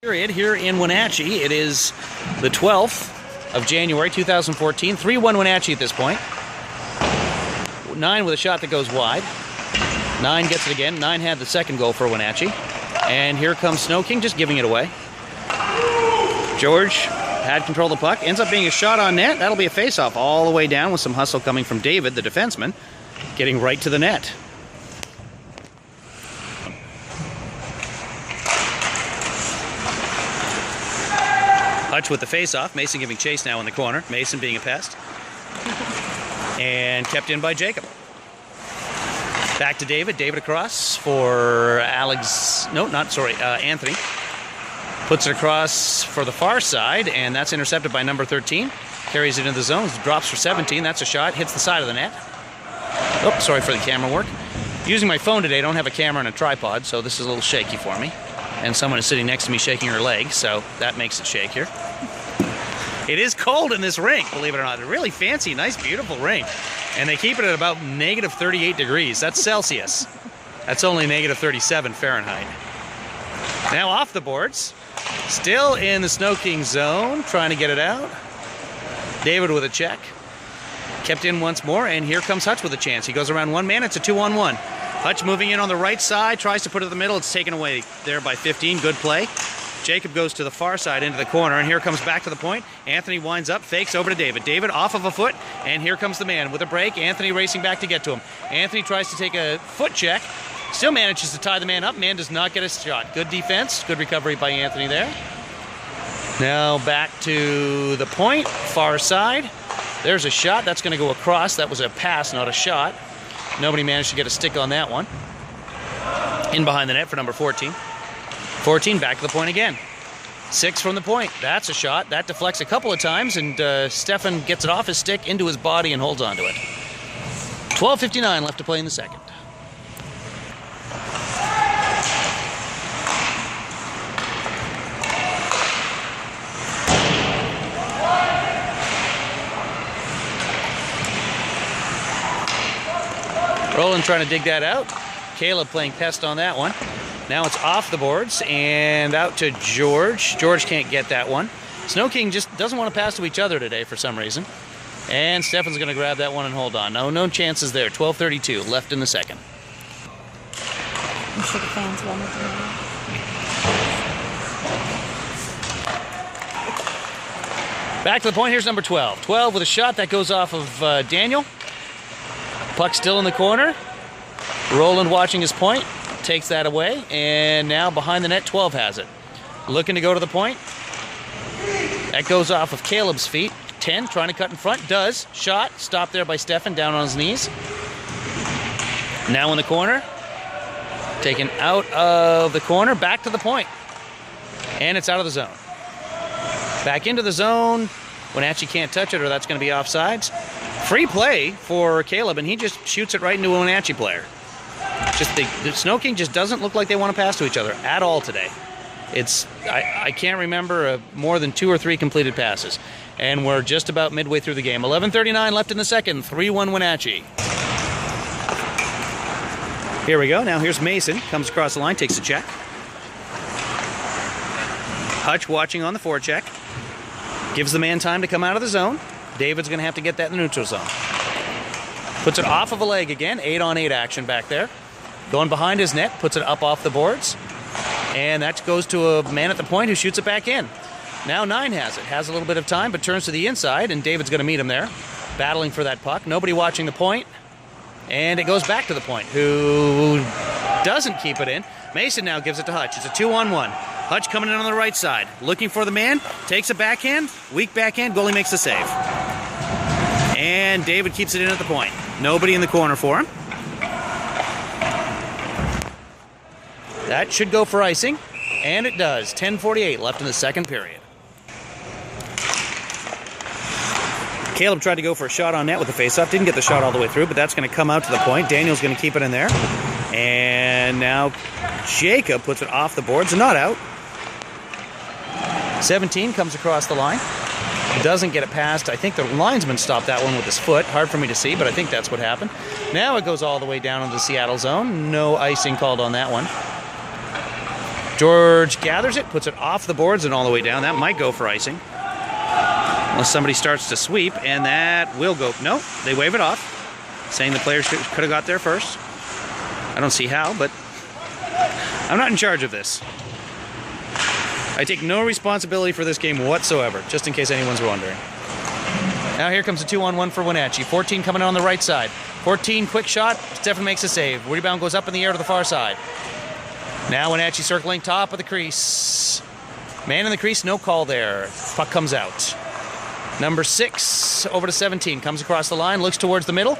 Period here in Wenatchee. It is the 12th of January 2014. 3-1 Wenatchee at this point. 9 with a shot that goes wide. 9 gets it again. 9 had the second goal for Wenatchee. And here comes Snoking just giving it away. George had control of the puck. Ends up being a shot on net. That'll be a face-off all the way down with some hustle coming from David, the defenseman, getting right to the net. Hutch with the face-off. Mason giving chase now in the corner. Mason being a pest. And kept in by Jacob. Back to David. David across for Anthony. Puts it across for the far side, and that's intercepted by number 13. Carries it into the zone. Drops for 17. That's a shot. Hits the side of the net. Oh, sorry for the camera work. Using my phone today. I don't have a camera and a tripod, so this is a little shaky for me. And someone is sitting next to me shaking her leg, so that makes it shakier. It is cold in this rink, believe it or not. A really fancy, nice, beautiful rink. And they keep it at about negative 38 degrees. That's Celsius. That's only negative 37 Fahrenheit. Now off the boards. Still in the Snoking zone, trying to get it out. David with a check. Kept in once more, and here comes Hutch with a chance. He goes around one man. It's a 2-on-1. Hutch moving in on the right side, tries to put it in the middle. It's taken away there by 15. Good play. Jacob goes to the far side into the corner, and here comes back to the point. Anthony winds up, fakes over to David. David off of a foot, and here comes the man with a break. Anthony racing back to get to him. Anthony tries to take a foot check. Still manages to tie the man up. Man does not get a shot. Good defense. Good recovery by Anthony there. Now back to the point, far side. There's a shot. That's going to go across. That was a pass, not a shot. Nobody managed to get a stick on that one. In behind the net for number 14. 14 back to the point again. 6 from the point. That's a shot. That deflects a couple of times, and Stefan gets it off his stick into his body and holds onto it. 12:59 left to play in the second. Roland trying to dig that out. Caleb playing pest on that one. Now it's off the boards and out to George. George can't get that one. Snoking just doesn't want to pass to each other today for some reason. And Stefan's going to grab that one and hold on. No chances there. 12:32 left in the second. I'm sure the fans wanted to know. Back to the point. Here's number 12. 12 with a shot that goes off of Daniel. Puck still in the corner. Roland watching his point. Takes that away. And now behind the net, 12 has it. Looking to go to the point. That goes off of Caleb's feet. 10 trying to cut in front. Does. Shot. Stopped there by Stefan down on his knees. Now in the corner. Taken out of the corner. Back to the point. And it's out of the zone. Back into the zone. Wenatchee can't touch it, or that's going to be offsides. Free play for Caleb, and he just shoots it right into a Wenatchee player. Just the Snoking just doesn't look like they want to pass to each other at all today. I can't remember more than 2 or 3 completed passes. And we're just about midway through the game. 11:39 left in the second. 3-1 Wenatchee. Here we go. Now here's Mason. Comes across the line, takes a check. Hutch watching on the forecheck. Gives the man time to come out of the zone. David's going to have to get that in the neutral zone. Puts it off of a leg again. 8-on-8 action back there. Going behind his net. Puts it up off the boards. And that goes to a man at the point who shoots it back in. Now 9 has it. Has a little bit of time, but turns to the inside, and David's going to meet him there. Battling for that puck. Nobody watching the point. And it goes back to the point, who doesn't keep it in. Mason now gives it to Hutch. It's a 2-on-1. Hutch coming in on the right side. Looking for the man. Takes a backhand. Weak backhand. Goalie makes the save. And David keeps it in at the point. Nobody in the corner for him. That should go for icing. And it does. 10:48 left in the second period. Caleb tried to go for a shot on net with the faceoff. Didn't get the shot all the way through, but that's going to come out to the point. Daniel's going to keep it in there. And now Jacob puts it off the boards and not out. 17 comes across the line. Doesn't get it past. I think the linesman stopped that one with his foot. Hard for me to see, but I think that's what happened. Now it goes all the way down into the Seattle zone. No icing called on that one. George gathers it, puts it off the boards and all the way down. That might go for icing. Unless somebody starts to sweep, and that will go. No, they wave it off, saying the players could have got there first. I don't see how, but I'm not in charge of this. I take no responsibility for this game whatsoever, just in case anyone's wondering. Now here comes a 2-on-1 for Wenatchee. 14 coming on the right side. 14, quick shot. Stefan makes a save. Rebound goes up in the air to the far side. Now Wenatchee circling top of the crease. Man in the crease, no call there. Puck comes out. Number 6 over to 17. Comes across the line, looks towards the middle,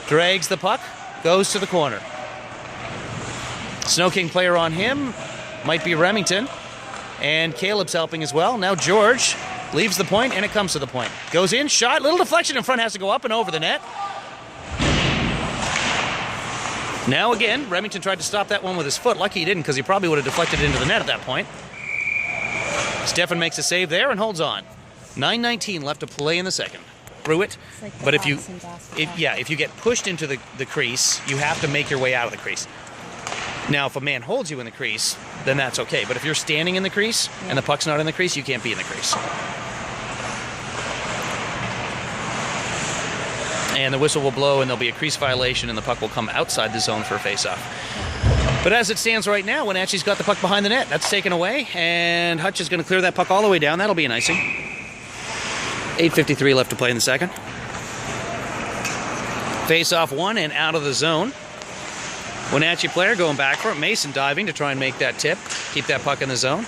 drags the puck, goes to the corner. Snoking player on him. Might be Remington. And Caleb's helping as well. Now George leaves the point, and it comes to the point. Goes in, shot, little deflection in front, has to go up and over the net. Now again, Remington tried to stop that one with his foot. Lucky he didn't, because he probably would have deflected into the net at that point. Stefan makes a save there and holds on. 9:19 left to play in the second. Through it. Like But if you get pushed into the crease, you have to make your way out of the crease. Now, if a man holds you in the crease, then that's okay. But if you're standing in the crease and the puck's not in the crease, you can't be in the crease. And the whistle will blow, and there'll be a crease violation, and the puck will come outside the zone for a face-off. But as it stands right now, Wenatchee's got the puck behind the net. That's taken away, and Hutch is going to clear that puck all the way down. That'll be an icing. 8:53 left to play in the second. Face-off one and out of the zone. Wenatchee player going back for it. Mason diving to try and make that tip. Keep that puck in the zone.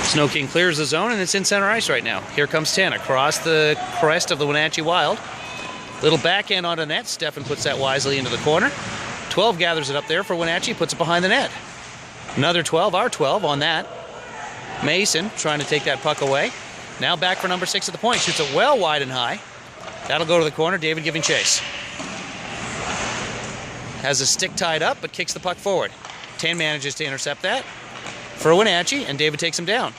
Snoking clears the zone, and it's in center ice right now. Here comes 10 across the crest of the Wenatchee Wild. Little backhand onto net. Stefan puts that wisely into the corner. 12 gathers it up there for Wenatchee, puts it behind the net. Another 12, our 12 on that. Mason trying to take that puck away. Now back for number 6 at the point. Shoots it well wide and high. That'll go to the corner. David giving chase. Has a stick tied up, but kicks the puck forward. 10 manages to intercept that for Wenatchee, and David takes him down.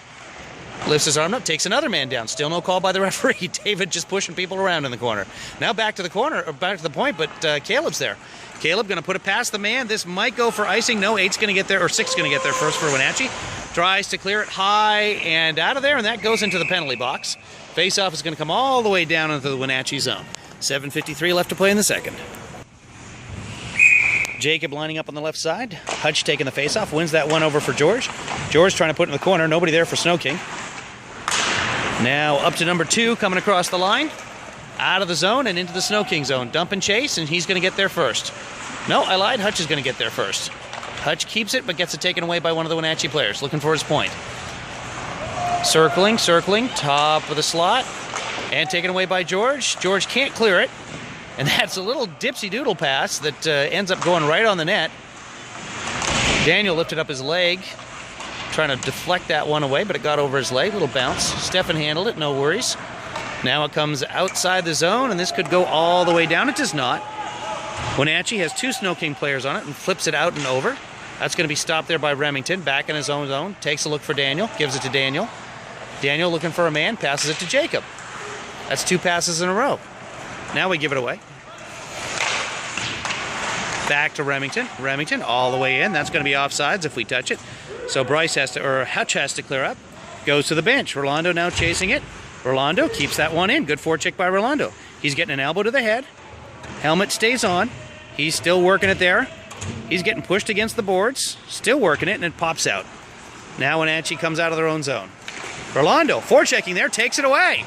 Lifts his arm up, takes another man down. Still no call by the referee. David just pushing people around in the corner. Now back to the corner, or back to the point, but Caleb's there. Caleb going to put it past the man. This might go for icing. No, 8's going to get there, or 6's going to get there first for Wenatchee. Tries to clear it high and out of there, and that goes into the penalty box. Face-off is going to come all the way down into the Wenatchee zone. 7:53 left to play in the second. Jacob lining up on the left side. Hutch taking the face-off, wins that one over for George. George trying to put it in the corner. Nobody there for Snoking. Now up to number 2, coming across the line. Out of the zone and into the Snoking zone. Dump and chase, and he's going to get there first. No, I lied. Hutch is going to get there first. Hutch keeps it, but gets it taken away by one of the Wenatchee players, looking for his point. Circling, top of the slot, and taken away by George. George can't clear it, and that's a little dipsy-doodle pass that ends up going right on the net. Daniel lifted up his leg, trying to deflect that one away, but it got over his leg. Little bounce. Stefan handled it, no worries. Now it comes outside the zone, and this could go all the way down. It does not. Wenatchee has 2 Snoking players on it and flips it out and over. That's going to be stopped there by Remington, back in his own zone. Takes a look for Daniel, gives it to Daniel. Daniel looking for a man, passes it to Jacob. That's 2 passes in a row. Now we give it away. Back to Remington. Remington all the way in. That's going to be offsides if we touch it. So Hutch has to clear up. Goes to the bench. Rolando now chasing it. Rolando keeps that one in. Good forecheck by Rolando. He's getting an elbow to the head. Helmet stays on. He's still working it there. He's getting pushed against the boards. Still working it, and it pops out. Now Wenatchee comes out of their own zone. Rolando, forechecking there, takes it away.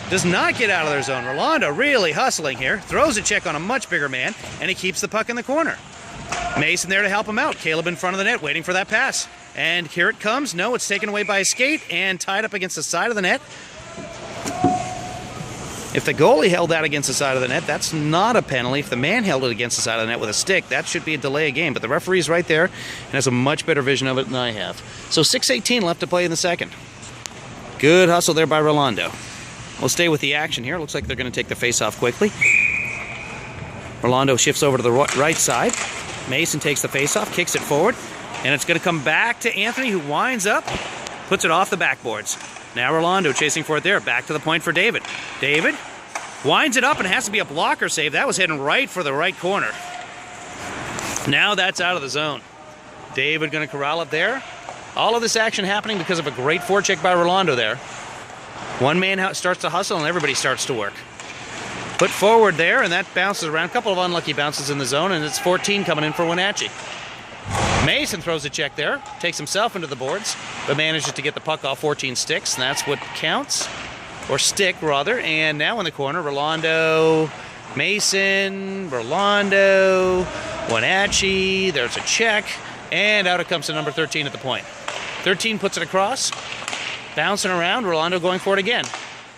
Does not get out of their zone. Rolando really hustling here. Throws a check on a much bigger man, and he keeps the puck in the corner. Mason there to help him out. Caleb in front of the net, waiting for that pass. And here it comes. No, it's taken away by a skate and tied up against the side of the net. If the goalie held that against the side of the net, that's not a penalty. If the man held it against the side of the net with a stick, that should be a delay of game. But the referee's right there and has a much better vision of it than I have. So 6:18 left to play in the second. Good hustle there by Rolando. We'll stay with the action here. Looks like they're going to take the face-off quickly. Rolando shifts over to the right side. Mason takes the face-off, kicks it forward, and it's going to come back to Anthony, who winds up, puts it off the backboards. Now Rolando chasing for it there. Back to the point for David. David winds it up, and it has to be a blocker save. That was heading right for the right corner. Now that's out of the zone. David going to corral it there. All of this action happening because of a great forecheck by Rolando there. One man starts to hustle and everybody starts to work. Put forward there, and that bounces around. A couple of unlucky bounces in the zone, and it's 14 coming in for Wenatchee. Mason throws a check there, takes himself into the boards, but manages to get the puck off 14 sticks, and that's what counts. Or stick, rather. And now in the corner, Rolando, Mason, Rolando, Wenatchee. There's a check, and out it comes to number 13 at the point. 13 puts it across, bouncing around, Rolando going for it again.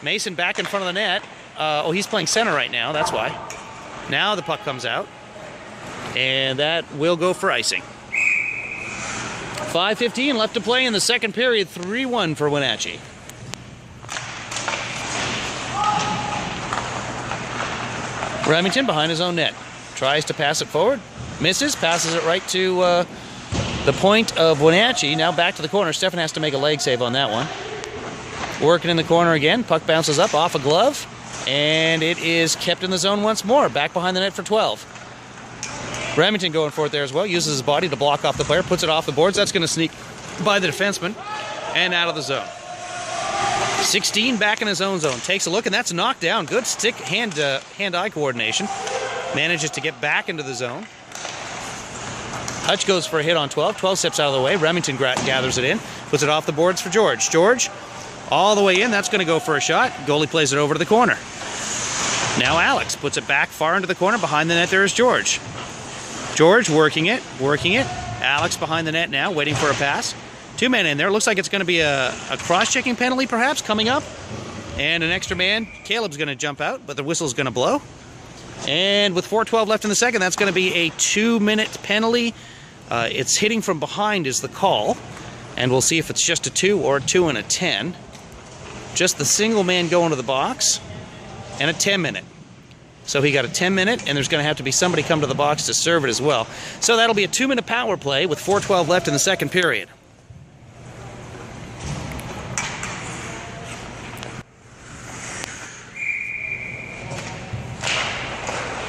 Mason back in front of the net. Oh, he's playing center right now, that's why. Now the puck comes out, and that will go for icing. 5:15 left to play in the second period, 3-1 for Wenatchee. Remington behind his own net. Tries to pass it forward, misses, passes it right to the point of Wenatchee. Now back to the corner. Stefan has to make a leg save on that one. Working in the corner again. Puck bounces up off a glove, and it is kept in the zone once more. Back behind the net for 12. Remington going for it there as well. Uses his body to block off the player. Puts it off the boards. That's going to sneak by the defenseman and out of the zone. 16 back in his own zone. Takes a look, and that's knocked down. Good stick hand-eye coordination. Manages to get back into the zone. Hutch goes for a hit on 12. 12 steps out of the way. Remington gathers it in. Puts it off the boards for George. George all the way in. That's going to go for a shot. Goalie plays it over to the corner. Now Alex puts it back far into the corner. Behind the net there is George. George working it. Alex behind the net now, waiting for a pass. Two men in there. Looks like it's going to be a cross-checking penalty perhaps coming up. And an extra man. Caleb's going to jump out, but the whistle's going to blow. And with 4:12 left in the second, that's going to be a 2-minute penalty. It's hitting from behind is the call. And we'll see if it's just a 2 or a 2 and a 10. Just the single man going to the box. And a 10-minute. So he got a 10-minute, and there's going to have to be somebody come to the box to serve it as well. So that'll be a 2-minute power play with 4:12 left in the second period.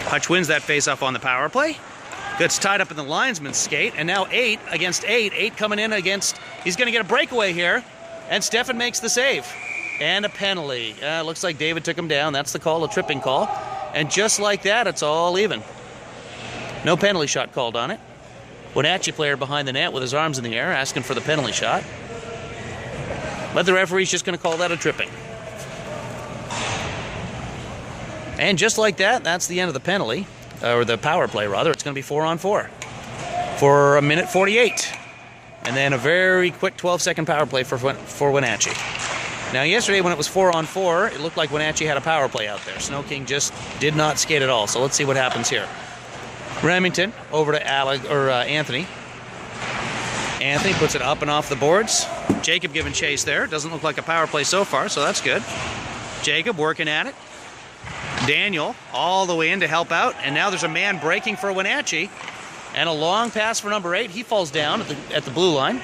Hutch wins that face-off on the power play. Gets tied up in the linesman's skate, and now 8 against 8. 8 coming in against... He's going to get a breakaway here, and Stefan makes the save. And a penalty. Looks like David took him down. That's the call, a tripping call. And just like that, it's all even. No penalty shot called on it. Wenatchee player behind the net with his arms in the air, asking for the penalty shot. But the referee's just going to call that a tripping. And just like that, that's the end of the penalty, or the power play rather. It's going to be 4-on-4 for 1:48. And then a very quick 12-second power play for Wenatchee. Now yesterday when it was 4-on-4, it looked like Wenatchee had a power play out there. Snoking just did not skate at all, so let's see what happens here. Remington over to Anthony. Anthony puts it up and off the boards. Jacob giving chase there. Doesn't look like a power play so far, so that's good. Jacob working at it. Daniel all the way in to help out, and now there's a man breaking for Wenatchee, and a long pass for number 8. He falls down at the blue line.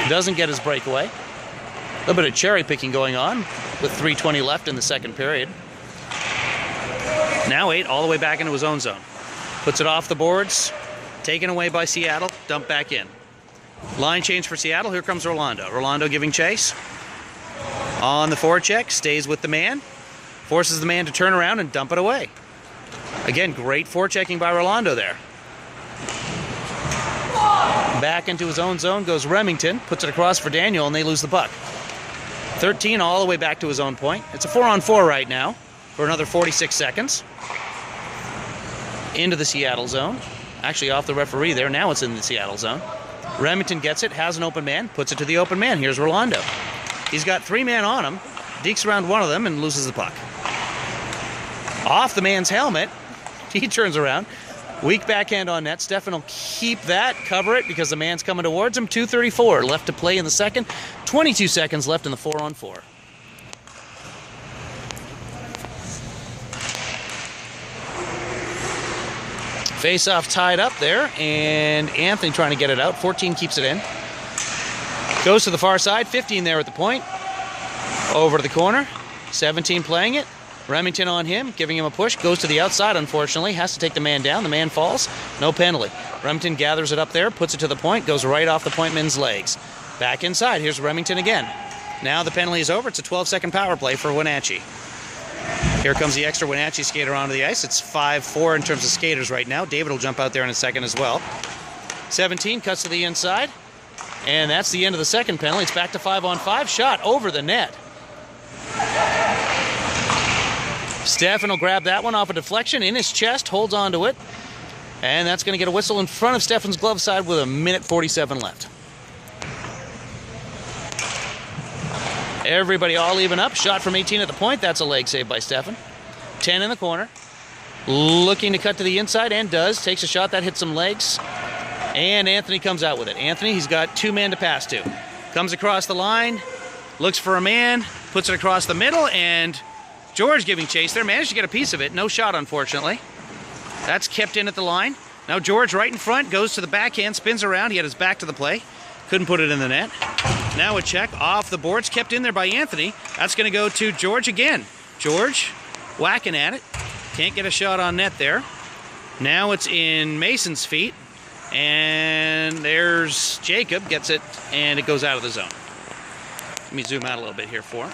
Doesn't get his breakaway. A little bit of cherry picking going on with 3:20 left in the second period. Now 8 all the way back into his own zone. Puts it off the boards. Taken away by Seattle. Dumped back in. Line change for Seattle. Here comes Rolando. Rolando giving chase. On the forecheck. Stays with the man. Forces the man to turn around and dump it away. Again, great forechecking by Rolando there. Back into his own zone goes Remington. Puts it across for Daniel, and they lose the puck. 13 all the way back to his own point. It's a 4-on-4 right now for another 46 seconds. Into the Seattle zone. Actually off the referee there. Now it's in the Seattle zone. Remington gets it, has an open man, puts it to the open man. Here's Rolando. He's got 3 men on him. Dekes around one of them and loses the puck. Off the man's helmet. He turns around. Weak backhand on net. Stefan will keep that, cover it, because the man's coming towards him. 2:34 left to play in the second. 22 seconds left in the 4-on-4. Face-off tied up there, and Anthony trying to get it out. 14 keeps it in. Goes to the far side. 15 there at the point. Over to the corner. 17 playing it. Remington on him, giving him a push. Goes to the outside, unfortunately. Has to take the man down. The man falls. No penalty. Remington gathers it up there, puts it to the point, goes right off the point man's legs. Back inside. Here's Remington again. Now the penalty is over. It's a 12-second power play for Wenatchee. Here comes the extra Wenatchee skater onto the ice. It's 5-4 in terms of skaters right now. David will jump out there in a second as well. 17 cuts to the inside. And that's the end of the second penalty. It's back to 5-on-5. Shot over the net. Stefan will grab that one off a deflection in his chest, holds on to it. And that's going to get a whistle in front of Stefan's glove side with 1:47 left. Everybody all even up. Shot from 18 at the point. That's a leg save by Stefan. 10 in the corner. Looking to cut to the inside and does. Takes a shot that hits some legs. And Anthony comes out with it. Anthony, he's got 2 men to pass to. Comes across the line. Looks for a man. Puts it across the middle. And George giving chase there. Managed to get a piece of it. No shot, unfortunately. That's kept in at the line. Now George right in front. Goes to the backhand. Spins around. He had his back to the play. Couldn't put it in the net. Now a check off the boards. Kept in there by Anthony. That's going to go to George again. George whacking at it. Can't get a shot on net there. Now it's in Mason's feet. And there's Jacob. Gets it. And it goes out of the zone. Let me zoom out a little bit here for him.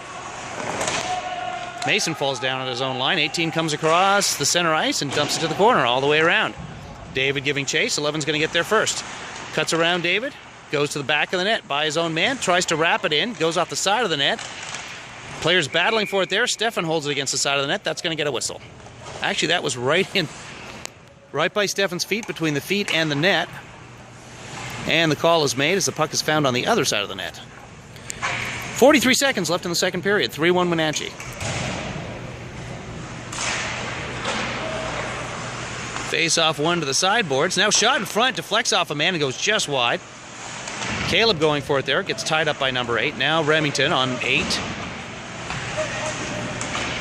Mason falls down at his own line. 18 comes across the center ice and dumps it to the corner all the way around. David giving chase. 11's going to get there first. Cuts around David. Goes to the back of the net by his own man. Tries to wrap it in. Goes off the side of the net. Players battling for it there. Stefan holds it against the side of the net. That's going to get a whistle. Actually, that was right by Stefan's feet, between the feet and the net. And the call is made as the puck is found on the other side of the net. 43 seconds left in the second period. 3-1 Wenatchee. Face off one to the sideboards. Now shot in front. Deflects off a man and goes just wide. Caleb going for it there. Gets tied up by number 8. Now Remington on 8.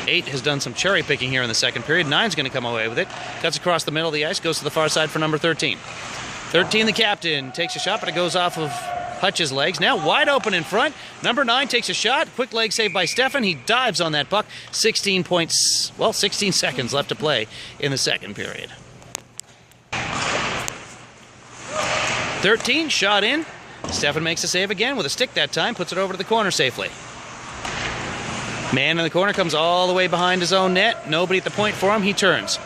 8 has done some cherry picking here in the second period. 9's going to come away with it. Cuts across the middle of the ice. Goes to the far side for number 13. 13, the captain, takes a shot, but it goes off of Hutch's legs. Now wide open in front. Number 9 takes a shot. Quick leg save by Stefan. He dives on that puck. 16 seconds left to play in the second period. 13, shot in. Stefan makes a save again with a stick that time. Puts it over to the corner safely. Man in the corner comes all the way behind his own net. Nobody at the point for him. He turns.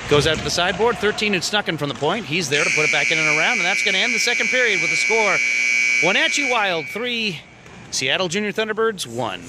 Goes out to the sideboard. 13 had snuck in from the point. He's there to put it back in and around, and that's going to end the second period with the score. Wenatchee Wild 3, Seattle Junior Thunderbirds 1.